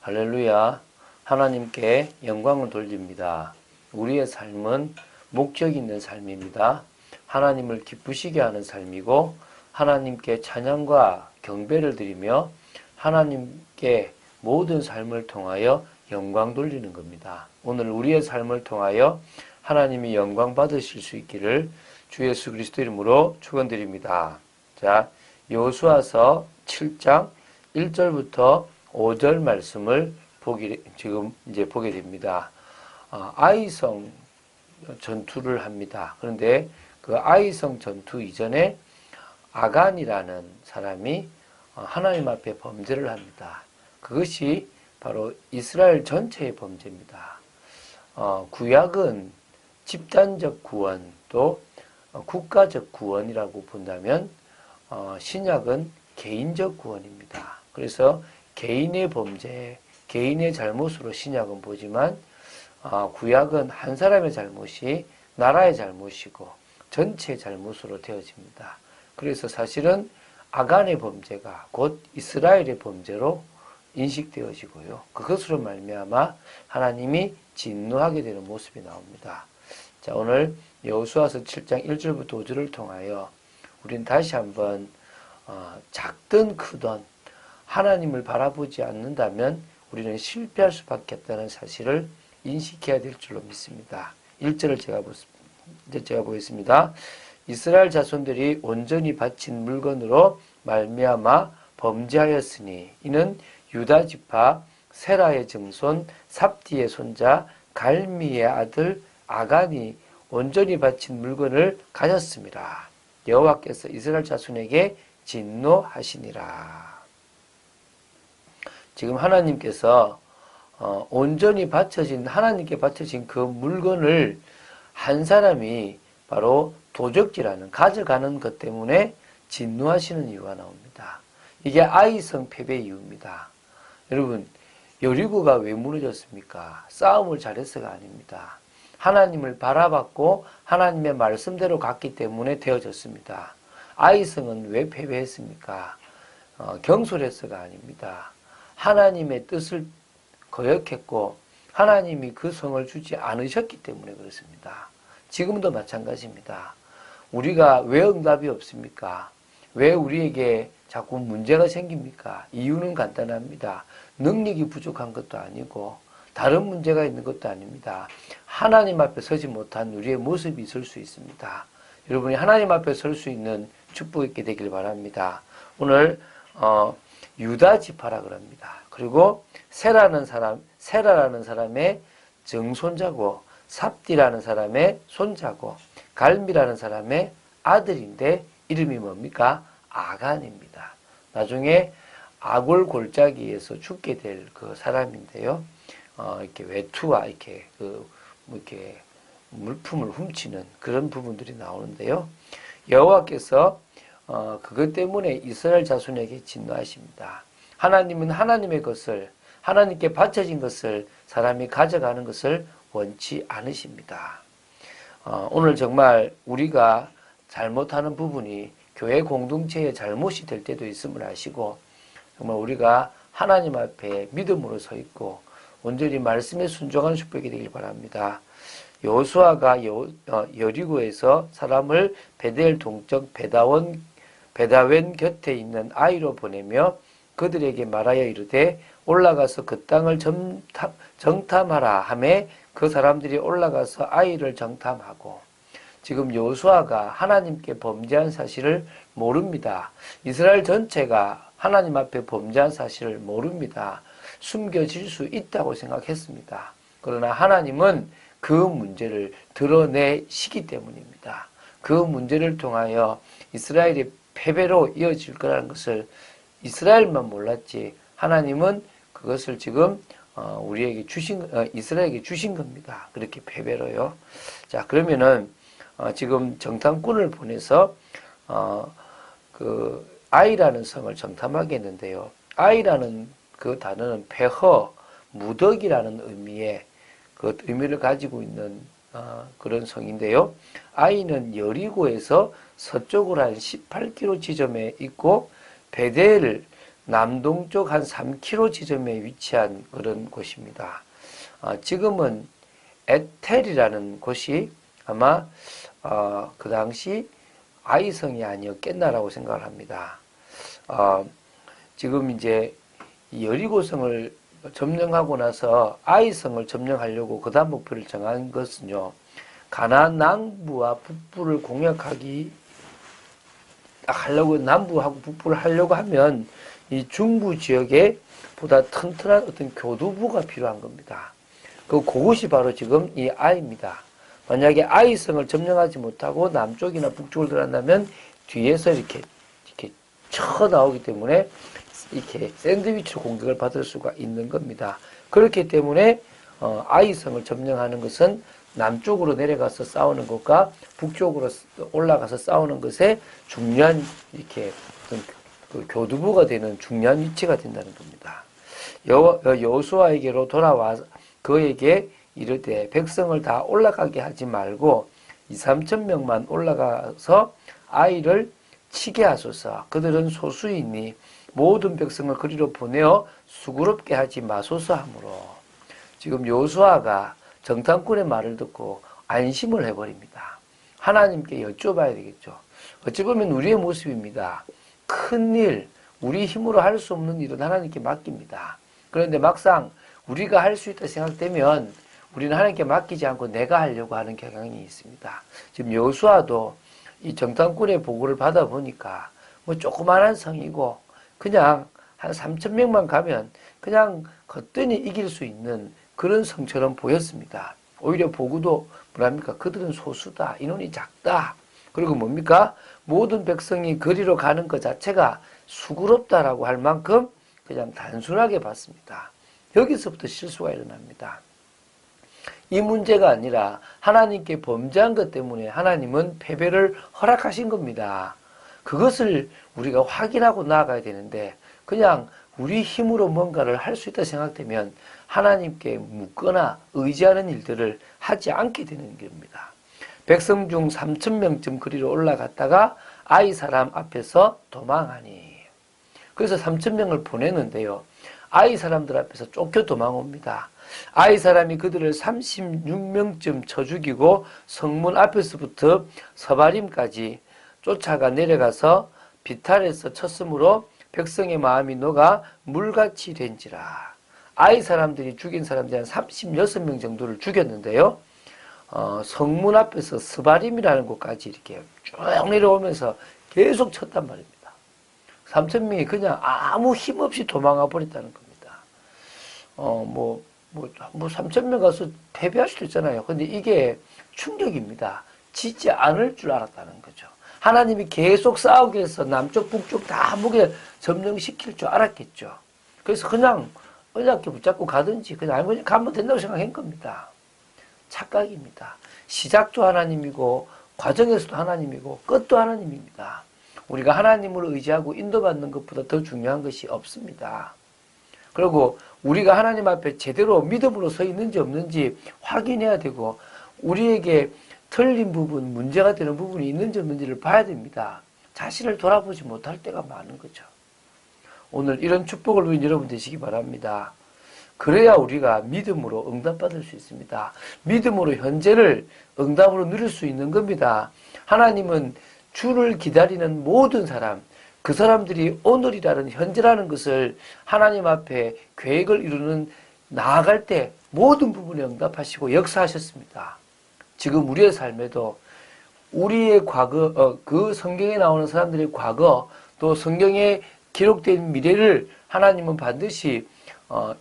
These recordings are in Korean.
할렐루야. 하나님께 영광을 돌립니다. 우리의 삶은 목적 있는 삶입니다. 하나님을 기쁘시게 하는 삶이고 하나님께 찬양과 경배를 드리며 하나님께 모든 삶을 통하여 영광 돌리는 겁니다. 오늘 우리의 삶을 통하여 하나님이 영광 받으실 수 있기를 주 예수 그리스도 이름으로 축원드립니다. 자, 여호수아서 7장 1절부터 5절 말씀을 지금 보게 됩니다. 아이성 전투를 합니다. 그런데 그 아이성 전투 이전에 아간이라는 사람이 하나님 앞에 범죄를 합니다. 그것이 바로 이스라엘 전체의 범죄입니다. 구약은 집단적 구원 또 국가적 구원이라고 본다면 신약은 개인적 구원입니다. 그래서 개인의 범죄, 개인의 잘못으로 신약은 보지만 구약은 한 사람의 잘못이 나라의 잘못이고 전체의 잘못으로 되어집니다. 그래서 사실은 아간의 범죄가 곧 이스라엘의 범죄로 인식되어지고요. 그것으로 말미암아 하나님이 진노하게 되는 모습이 나옵니다. 자, 오늘 여호수아서 7장 1절부터 5절을 통하여 우리는 다시 한번 작든 크든 하나님을 바라보지 않는다면 우리는 실패할 수밖에 없다는 사실을 인식해야 될 줄로 믿습니다. 1절을 제가 보겠습니다. 이스라엘 자손들이 온전히 바친 물건으로 말미암아 범죄하였으니 이는 유다 지파 세라의 증손 삽디의 손자 갈미의 아들 아간이 온전히 바친 물건을 가졌습니다. 여호와께서 이스라엘 자손에게 진노하시니라. 지금 하나님께서 온전히 하나님께 바쳐진 그 물건을 한 사람이 바로 도적질하는, 가져가는 것 때문에 진노하시는 이유가 나옵니다. 이게 아이성 패배 이유입니다. 여러분, 여리고가 왜 무너졌습니까? 싸움을 잘해서가 아닙니다. 하나님을 바라봤고 하나님의 말씀대로 갔기 때문에 되어졌습니다. 아이성은 왜 패배했습니까? 경솔해서가 아닙니다. 하나님의 뜻을 거역했고 하나님이 그 성을 주지 않으셨기 때문에 그렇습니다. 지금도 마찬가지입니다. 우리가 왜 응답이 없습니까? 왜 우리에게 자꾸 문제가 생깁니까? 이유는 간단합니다. 능력이 부족한 것도 아니고 다른 문제가 있는 것도 아닙니다. 하나님 앞에 서지 못한 우리의 모습이 있을 수 있습니다. 여러분이 하나님 앞에 설 수 있는 축복 있게 되길 바랍니다. 오늘 유다 지파라 그럽니다. 그리고 세라라는 사람의 증손자고 삽디라는 사람의 손자고 갈미라는 사람의 아들인데 이름이 뭡니까? 아간입니다. 나중에 아골 골짜기에서 죽게 될 그 사람인데요. 이렇게 외투와 이렇게 이렇게 물품을 훔치는 그런 부분들이 나오는데요. 여호와께서 그것 때문에 이스라엘 자손에게 진노하십니다. 하나님은 하나님의 것을, 하나님께 바쳐진 것을 사람이 가져가는 것을 원치 않으십니다. 오늘 정말 우리가 잘못하는 부분이 교회 공동체의 잘못이 될 때도 있음을 아시고 정말 우리가 하나님 앞에 믿음으로 서 있고 온전히 말씀에 순종하는 축복이 되길 바랍니다. 여호수아가 여리고에서 사람을 베델 동쪽 베다웬 곁에 있는 아이로 보내며 그들에게 말하여 이르되 올라가서 그 땅을 정탐하라 하매 그 사람들이 올라가서 아이를 정탐하고 지금 여호수아가 하나님께 범죄한 사실을 모릅니다. 이스라엘 전체가 하나님 앞에 범죄한 사실을 모릅니다. 숨겨질 수 있다고 생각했습니다. 그러나 하나님은 그 문제를 드러내시기 때문입니다. 그 문제를 통하여 이스라엘이 패배로 이어질 거라는 것을 이스라엘만 몰랐지 하나님은 그것을 지금 이스라엘에게 주신 겁니다. 그렇게 패배로요. 자, 그러면은 지금 정탐꾼을 보내서 그 아이라는 성을 정탐하게 했는데요. 아이라는 그 단어는 폐허, 무덕이라는 그 의미를 가지고 있는 그런 성인데요. 아이는 여리고에서 서쪽으로 한 18km 지점에 있고 베델 남동쪽 한 3km 지점에 위치한 그런 곳입니다. 지금은 에텔이라는 곳이 아마 그 당시 아이성이 아니었겠나라고 생각을 합니다. 지금 이제 여리고성을 점령하고 나서 아이성을 점령하려고 그 다음 목표를 정한 것은요, 가나안 남부와 북부를 공략하기 하려고, 남부하고 북부를 하려고 하면 이 중부 지역에 보다 튼튼한 어떤 교두부가 필요한 겁니다. 그곳이 바로 지금 이 아이입니다. 만약에 아이성을 점령하지 못하고 남쪽이나 북쪽을 들어간다면 뒤에서 이렇게 쳐 나오기 때문에 이렇게 샌드위치로 공격을 받을 수가 있는 겁니다. 그렇기 때문에 아이성을 점령하는 것은 남쪽으로 내려가서 싸우는 것과 북쪽으로 올라가서 싸우는 것에 중요한 이렇게 그 교두부가 되는 중요한 위치가 된다는 겁니다. 여호수아에게로 돌아와 그에게 이르되 백성을 다 올라가게 하지 말고 2~3천 명만 올라가서 아이를 치게 하소서. 그들은 소수이니 모든 백성을 그리로 보내어 수고롭게 하지 마소서 하므로, 지금 여호수아가 정탐꾼의 말을 듣고 안심을 해버립니다. 하나님께 여쭤봐야 되겠죠. 어찌 보면 우리의 모습입니다. 큰일, 우리 힘으로 할 수 없는 일은 하나님께 맡깁니다. 그런데 막상 우리가 할 수 있다 생각되면 우리는 하나님께 맡기지 않고 내가 하려고 하는 경향이 있습니다. 지금 여호수아도 이 정탐꾼의 보고를 받아보니까 뭐 조그만한 성이고 그냥 한 3,000명만 가면 그냥 거뜬히 이길 수 있는 그런 성처럼 보였습니다. 오히려 보고도 뭐랍니까? 그들은 소수다. 인원이 작다. 그리고 뭡니까? 모든 백성이 거리로 가는 것 자체가 수고롭다라고 할 만큼 그냥 단순하게 봤습니다. 여기서부터 실수가 일어납니다. 이 문제가 아니라 하나님께 범죄한 것 때문에 하나님은 패배를 허락하신 겁니다. 그것을 우리가 확인하고 나아가야 되는데 그냥 우리 힘으로 뭔가를 할 수 있다 생각되면 하나님께 묻거나 의지하는 일들을 하지 않게 되는 겁니다. 백성 중 3,000명쯤 거리로 올라갔다가 아이 사람 앞에서 도망하니. 그래서 3,000명을 보내는데요. 아이 사람들 앞에서 쫓겨 도망옵니다. 아이 사람이 그들을 36명쯤 쳐 죽이고 성문 앞에서부터 서바림까지 쫓아가 내려가서 비탈에서 쳤으므로 백성의 마음이 녹아 물같이 된지라. 아이 사람들이 죽인 사람들이 한 36명 정도를 죽였는데요. 성문 앞에서 스바림이라는 곳까지 이렇게 쭉 내려오면서 계속 쳤단 말입니다. 3,000명이 그냥 아무 힘 없이 도망가 버렸다는 겁니다. 3,000명 가서 패배할 수도 있잖아요. 근데 이게 충격입니다. 지지 않을 줄 알았다는 거죠. 하나님이 계속 싸우게 해서 남쪽, 북쪽 다 한복에 점령시킬 줄 알았겠죠. 그래서 그냥 어렵게 붙잡고 가든지 그냥 가면 된다고 생각한 겁니다. 착각입니다. 시작도 하나님이고 과정에서도 하나님이고 끝도 하나님입니다. 우리가 하나님을 의지하고 인도받는 것보다 더 중요한 것이 없습니다. 그리고 우리가 하나님 앞에 제대로 믿음으로 서 있는지 없는지 확인해야 되고 우리에게 틀린 부분, 문제가 되는 부분이 있는지 없는지를 봐야 됩니다. 자신을 돌아보지 못할 때가 많은 거죠. 오늘 이런 축복을 누린 여러분 되시기 바랍니다. 그래야 우리가 믿음으로 응답받을 수 있습니다. 믿음으로 현재를 응답으로 누릴 수 있는 겁니다. 하나님은 주를 기다리는 모든 사람, 그 사람들이 오늘이라는 현재라는 것을 하나님 앞에 계획을 이루는 나아갈 때 모든 부분에 응답하시고 역사하셨습니다. 지금 우리의 삶에도 우리의 과거, 그 성경에 나오는 사람들의 과거, 또 성경에 기록된 미래를 하나님은 반드시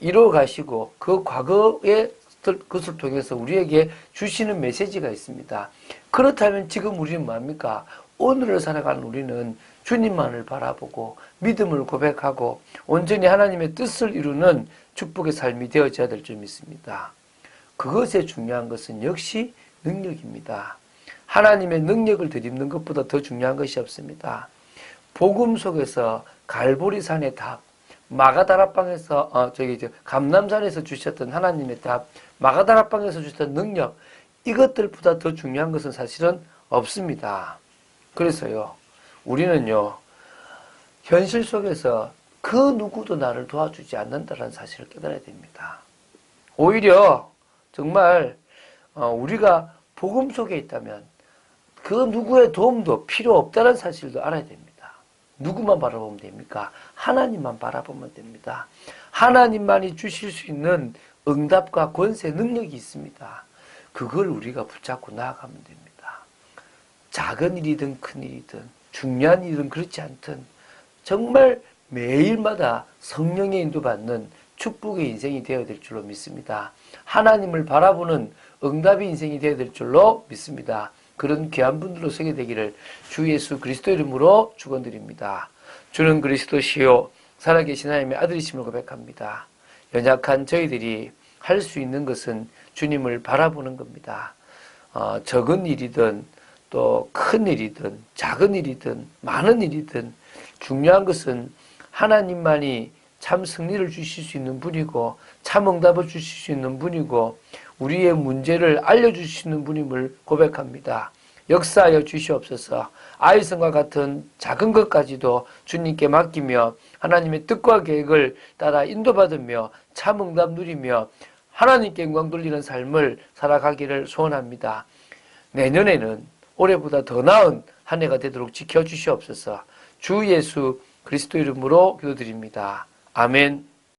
이루어 가시고 그 과거의 것을 통해서 우리에게 주시는 메시지가 있습니다. 그렇다면 지금 우리는 뭡니까? 오늘을 살아가는 우리는 주님만을 바라보고 믿음을 고백하고 온전히 하나님의 뜻을 이루는 축복의 삶이 되어져야 될 줄 믿습니다. 그것에 중요한 것은 역시 능력입니다. 하나님의 능력을 덧입는 것보다 더 중요한 것이 없습니다. 복음 속에서 갈보리산의 답, 마가다락방에서 감람산에서 주셨던 하나님의 답, 마가다락방에서 주셨던 능력, 이것들보다 더 중요한 것은 사실은 없습니다. 그래서요, 우리는요, 현실 속에서 그 누구도 나를 도와주지 않는다는 사실을 깨달아야 됩니다. 오히려 정말 우리가 복음 속에 있다면 그 누구의 도움도 필요 없다는 사실도 알아야 됩니다. 누구만 바라보면 됩니까? 하나님만 바라보면 됩니다. 하나님만이 주실 수 있는 응답과 권세, 능력이 있습니다. 그걸 우리가 붙잡고 나아가면 됩니다. 작은 일이든 큰 일이든 중요한 일이든 그렇지 않든 정말 매일마다 성령의 인도받는 축복의 인생이 되어야 될 줄로 믿습니다. 하나님을 바라보는 응답의 인생이 되어야 될 줄로 믿습니다. 그런 귀한 분들로 서게 되기를 주 예수 그리스도 이름으로 축원드립니다. 주는 그리스도시요 살아계신 하나님의 아들이심을 고백합니다. 연약한 저희들이 할 수 있는 것은 주님을 바라보는 겁니다. 적은 일이든 또 큰 일이든 작은 일이든 많은 일이든 중요한 것은 하나님만이 참 승리를 주실 수 있는 분이고 참 응답을 주실 수 있는 분이고 우리의 문제를 알려주실 수 있는 분임을 고백합니다. 역사하여 주시옵소서. 아이성과 같은 작은 것까지도 주님께 맡기며 하나님의 뜻과 계획을 따라 인도받으며 참 응답 누리며 하나님께 영광 돌리는 삶을 살아가기를 소원합니다. 내년에는 올해보다 더 나은 한 해가 되도록 지켜주시옵소서. 주 예수 그리스도 이름으로 기도드립니다. 아멘.